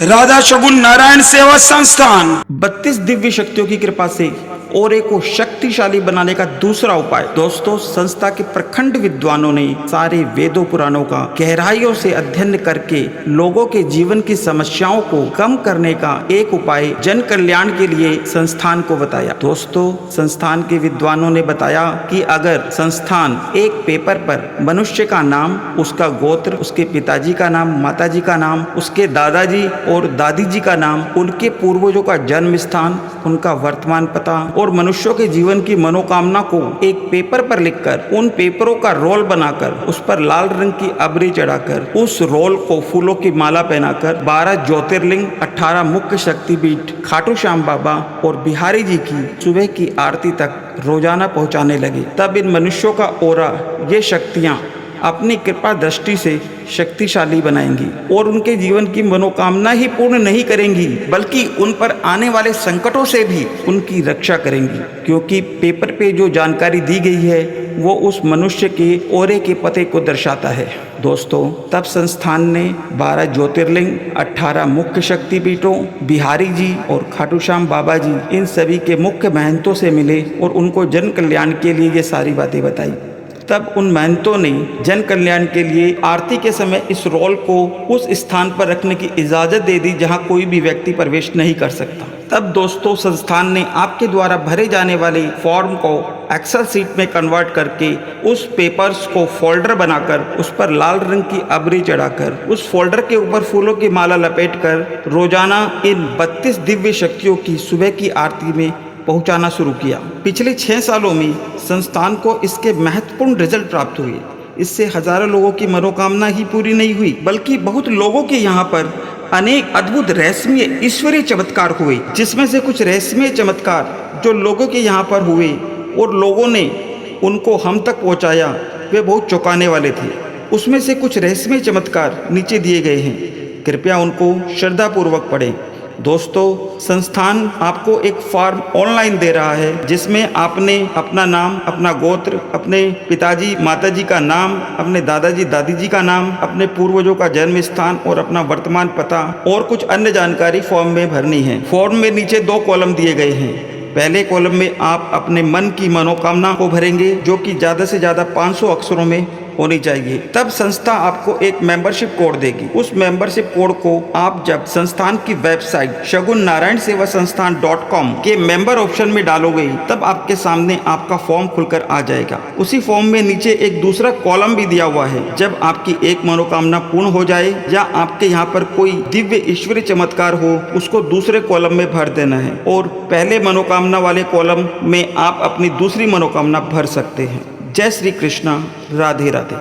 राधा शगुन नारायण सेवा संस्थान 32 दिव्य शक्तियों की कृपा से औरे को शक्तिशाली बनाने का दूसरा उपाय। दोस्तों, संस्था के प्रखंड विद्वानों ने सारे वेदों पुराणों का गहराइयों से अध्ययन करके लोगों के जीवन की समस्याओं को कम करने का एक उपाय जन कल्याण के लिए संस्थान को बताया। दोस्तों, संस्थान के विद्वानों ने बताया कि अगर संस्थान एक पेपर पर मनुष्य का नाम, उसका गोत्र, उसके पिताजी का नाम, माताजी का नाम, उसके दादाजी और दादी जी का नाम, उनके पूर्वजों का जन्म स्थान, उनका वर्तमान पता और मनुष्यों के जीवन की मनोकामना को एक पेपर पर लिखकर उन पेपरों का रोल बनाकर उस पर लाल रंग की अबरी चढ़ाकर उस रोल को फूलों की माला पहनाकर 12 ज्योतिर्लिंग, 18 मुख्य शक्तिपीठ, खाटू श्याम बाबा और बिहारी जी की सुबह की आरती तक रोजाना पहुंचाने लगे, तब इन मनुष्यों का ओरा, ये शक्तियां अपनी कृपा दृष्टि से शक्तिशाली बनाएंगी और उनके जीवन की मनोकामना ही पूर्ण नहीं करेंगी बल्कि उन पर आने वाले संकटों से भी उनकी रक्षा करेंगी, क्योंकि पेपर पे जो जानकारी दी गई है वो उस मनुष्य के ओरे के पते को दर्शाता है। दोस्तों, तब संस्थान ने 12 ज्योतिर्लिंग, 18 मुख्य शक्तिपीठों, बिहारी जी और खाटू श्याम बाबा जी, इन सभी के मुख्य महंतों से मिले और उनको जन कल्याण के लिए ये सारी बातें बताई। तब उन महंतों ने जन कल्याण के लिए आरती के समय इस रोल को उस स्थान पर रखने की इजाज़त दे दी जहां कोई भी व्यक्ति प्रवेश नहीं कर सकता। तब दोस्तों, संस्थान ने आपके द्वारा भरे जाने वाले फॉर्म को एक्सेल सीट में कन्वर्ट करके उस पेपर्स को फोल्डर बनाकर उस पर लाल रंग की अबरी चढ़ाकर उस फोल्डर के ऊपर फूलों की माला लपेटकर रोजाना इन 32 दिव्य शक्तियों की सुबह की आरती में पहुंचाना शुरू किया। पिछले 6 सालों में संस्थान को इसके महत्वपूर्ण रिजल्ट प्राप्त हुए। इससे हजारों लोगों की मनोकामना ही पूरी नहीं हुई बल्कि बहुत लोगों के यहाँ पर अनेक अद्भुत रहस्यमय ईश्वरीय चमत्कार हुए, जिसमें से कुछ रहस्यमय चमत्कार जो लोगों के यहाँ पर हुए और लोगों ने उनको हम तक पहुँचाया, वे बहुत चौंकाने वाले थे। उसमें से कुछ रहस्यमय चमत्कार नीचे दिए गए हैं, कृपया उनको श्रद्धापूर्वक पढ़ें। दोस्तों, संस्थान आपको एक फॉर्म ऑनलाइन दे रहा है जिसमें आपने अपना नाम, अपना गोत्र, अपने पिताजी माताजी का नाम, अपने दादाजी दादी जी का नाम, अपने पूर्वजों का जन्म स्थान और अपना वर्तमान पता और कुछ अन्य जानकारी फॉर्म में भरनी है। फॉर्म में नीचे 2 कॉलम दिए गए हैं। पहले कॉलम में आप अपने मन की मनोकामना को भरेंगे जो कि ज़्यादा से ज़्यादा 500 अक्षरों में होनी चाहिए। तब संस्था आपको एक मेंबरशिप कोड देगी। उस मेंबरशिप कोड को आप जब संस्थान की वेबसाइट शगुन नारायण सेवा संस्थान.com के मेंबर ऑप्शन में डालोगे तब आपके सामने आपका फॉर्म खुलकर आ जाएगा। उसी फॉर्म में नीचे एक दूसरा कॉलम भी दिया हुआ है। जब आपकी एक मनोकामना पूर्ण हो जाए या आपके यहाँ पर कोई दिव्य ईश्वरीय चमत्कार हो, उसको दूसरे कॉलम में भर देना है और पहले मनोकामना वाले कॉलम में आप अपनी दूसरी मनोकामना भर सकते हैं। जय श्री कृष्णा, राधे राधे।